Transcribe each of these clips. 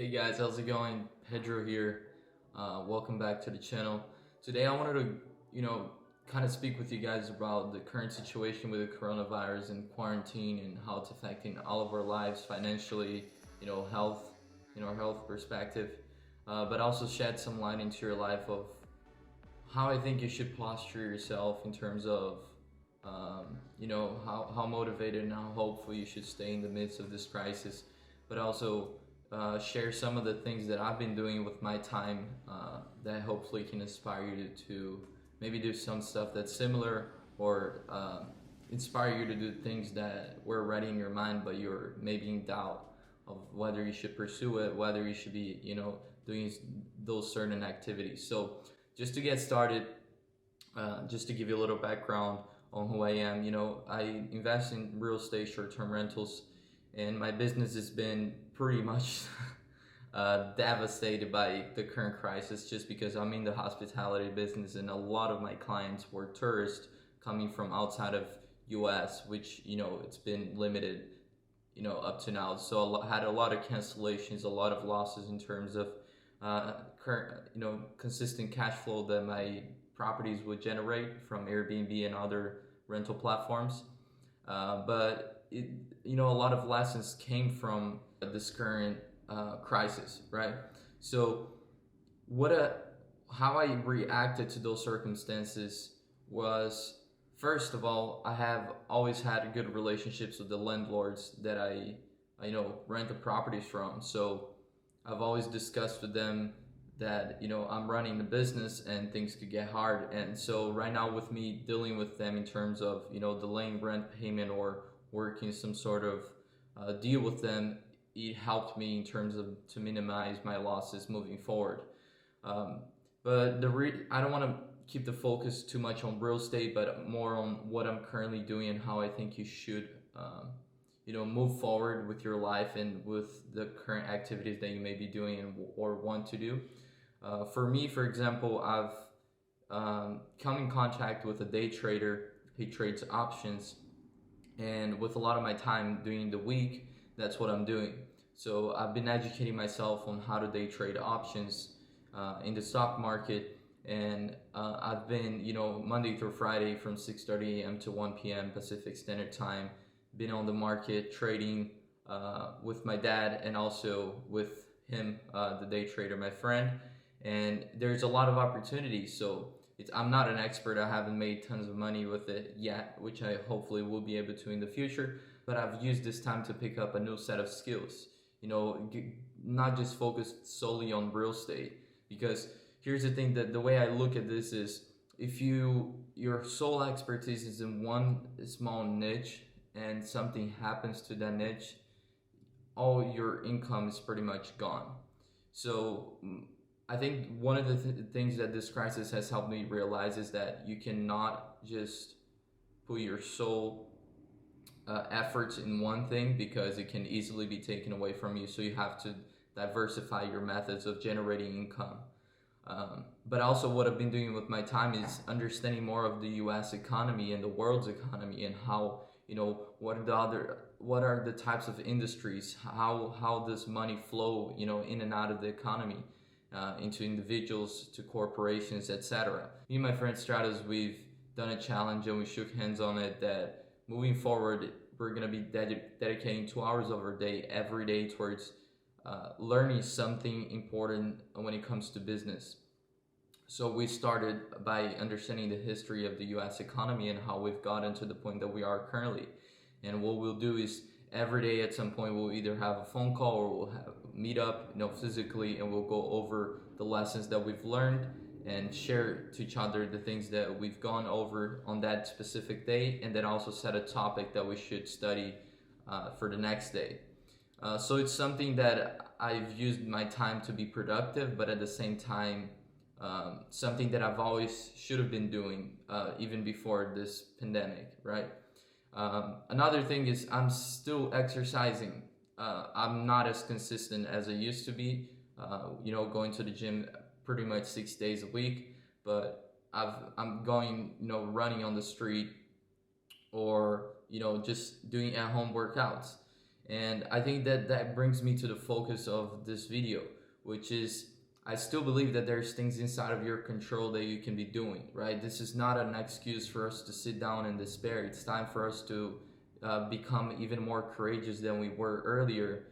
Hey guys, how's it going? Pedro here. Welcome back to the channel. Today I wanted to, kind of speak with you guys about the current situation with the coronavirus and quarantine and how it's affecting all of our lives financially, health, our health perspective, but also shed some light into your life of how I think you should posture yourself in terms of, how motivated and how hopeful you should stay in the midst of this crisis, but also share some of the things that I've been doing with my time that hopefully can inspire you to maybe do some stuff that's similar or inspire you to do things that were already in your mind, but you're maybe in doubt of whether you should pursue it, whether you should be, doing those certain activities. So just to get started, just to give you a little background on who I am, I invest in real estate, short-term rentals, and my business has been pretty much devastated by the current crisis just because I'm in the hospitality business and a lot of my clients were tourists coming from outside of US, which, it's been limited, up to now. So I had a lot of cancellations, a lot of losses in terms of current, consistent cash flow that my properties would generate from Airbnb and other rental platforms. But a lot of lessons came from this current crisis, right? So how I reacted to those circumstances was, first of all, I have always had good relationships with the landlords that I rent the properties from. So I've always discussed with them that I'm running the business and things could get hard. And so right now with me dealing with them in terms of delaying rent payment or working some sort of deal with them, it helped me in terms of to minimize my losses moving forward. But I don't want to keep the focus too much on real estate, but more on what I'm currently doing and how I think you should move forward with your life and with the current activities that you may be doing or want to do. For me, for example, I've come in contact with a day trader. He trades options, and with a lot of my time during the week, that's what I'm doing. So I've been educating myself on how to day trade options in the stock market, and I've been, Monday through Friday from 6:30 a.m. to 1 p.m. Pacific Standard Time, been on the market trading with my dad and also with him, the day trader, my friend. And there's a lot of opportunities. So I'm not an expert. I haven't made tons of money with it yet, which I hopefully will be able to in the future. But I've used this time to pick up a new set of skills, not just focused solely on real estate. Because here's the thing, that the way I look at this is, if your sole expertise is in one small niche and something happens to that niche, all your income is pretty much gone. So I think one of the things that this crisis has helped me realize is that you cannot just put your sole efforts in one thing, because it can easily be taken away from you. So you have to diversify your methods of generating income. But also what I've been doing with my time is understanding more of the US economy and the world's economy, and how, what are the types of industries, how does money flow, in and out of the economy, into individuals, to corporations, etc. Me and my friend Stratos, we've done a challenge and we shook hands on it that moving forward, we're going to be dedicating 2 hours of our day every day towards learning something important when it comes to business. So we started by understanding the history of the US economy and how we've gotten to the point that we are currently. And what we'll do is every day at some point we'll either have a phone call or we'll meet up physically, and we'll go over the lessons that we've learned and share to each other the things that we've gone over on that specific day, and then also set a topic that we should study for the next day. So it's something that I've used my time to be productive, but at the same time, something that I've always should have been doing even before this pandemic, right? Another thing is I'm still exercising. I'm not as consistent as I used to be, going to the gym pretty much 6 days a week, but I'm going, running on the street, or, just doing at-home workouts. And I think that that brings me to the focus of this video, which is I still believe that there's things inside of your control that you can be doing, right? This is not an excuse for us to sit down and despair. It's time for us to become even more courageous than we were earlier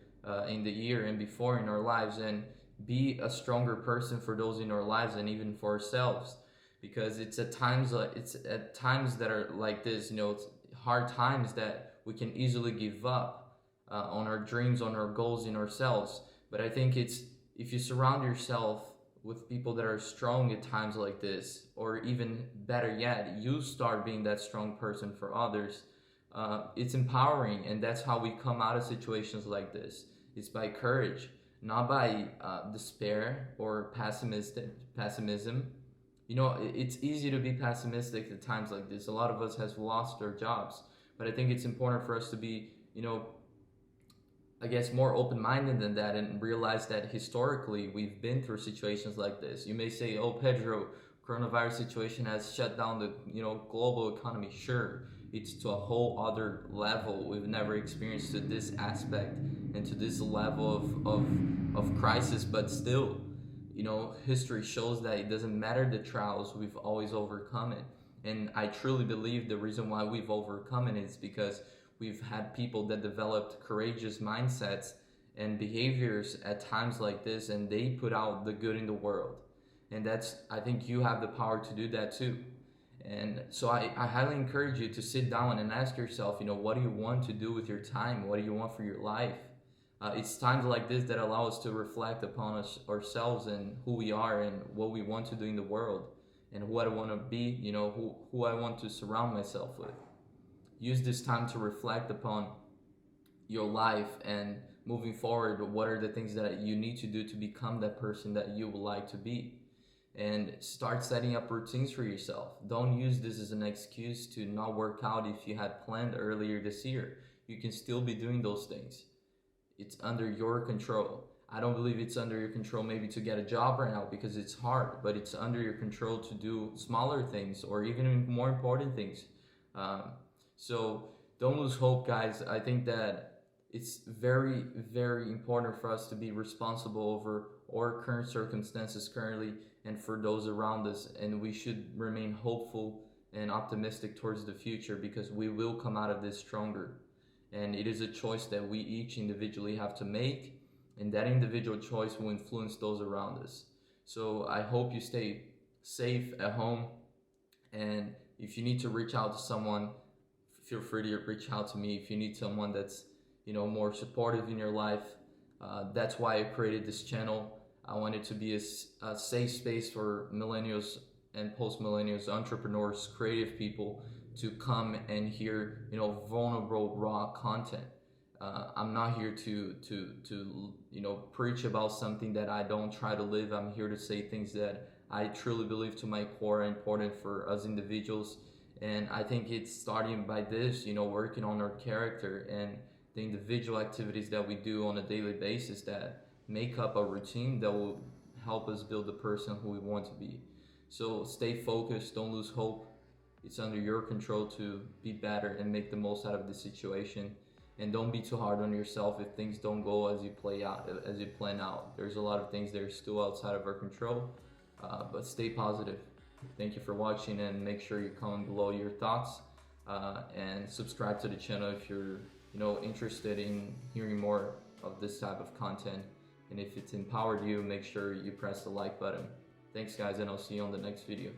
in the year and before in our lives, and be a stronger person for those in our lives and even for ourselves. Because it's at times that are like this, it's hard times that we can easily give up on our dreams, on our goals, in ourselves. But I think it's if you surround yourself with people that are strong at times like this, or even better yet, you start being that strong person for others. It's empowering, and that's how we come out of situations like this. It's by courage, not by despair or pessimism. It's easy to be pessimistic at times like this. A lot of us has lost our jobs, but I think it's important for us to be, I guess, more open-minded than that, and realize that historically we've been through situations like this. You may say, "Oh, Pedro, coronavirus situation has shut down the global economy." Sure, it's to a whole other level we've never experienced to this aspect and to this level of crisis, but still, history shows that it doesn't matter the trials, we've always overcome it. And I truly believe the reason why we've overcome it is because we've had people that developed courageous mindsets and behaviors at times like this, and they put out the good in the world. And I think you have the power to do that too. And so I highly encourage you to sit down and ask yourself, what do you want to do with your time? What do you want for your life? It's times like this that allow us to reflect upon ourselves and who we are and what we want to do in the world, and who I want to be, who I want to surround myself with. Use this time to reflect upon your life, and moving forward, what are the things that you need to do to become that person that you would like to be. And start setting up routines for yourself. Don't use this as an excuse to not work out if you had planned earlier this year. You can still be doing those things. It's under your control. I don't believe it's under your control maybe to get a job right now because it's hard, but it's under your control to do smaller things or even more important things. So don't lose hope, guys. I think that it's very, very important for us to be responsible over our current circumstances currently and for those around us. And we should remain hopeful and optimistic towards the future, because we will come out of this stronger. And it is a choice that we each individually have to make, and that individual choice will influence those around us. So I hope you stay safe at home, and if you need to reach out to someone, feel free to reach out to me. If you need someone that's more supportive in your life, that's why I created this channel. I want it to be a safe space for millennials and post-millennials, entrepreneurs, creative people to come and hear vulnerable, raw content. I'm not here to preach about something that I don't try to live. I'm here to say things that I truly believe to my core are important for us individuals. And I think it's starting by this, working on our character and the individual activities that we do on a daily basis that make up a routine that will help us build the person who we want to be. So stay focused, don't lose hope. It's under your control to be better and make the most out of the situation. And don't be too hard on yourself if things don't go as you plan out. There's a lot of things that are still outside of our control, but stay positive. Thank you for watching, and make sure you comment below your thoughts, and subscribe to the channel if you're interested in hearing more of this type of content. And if it's empowered you, make sure you press the like button. Thanks guys, and I'll see you on the next video.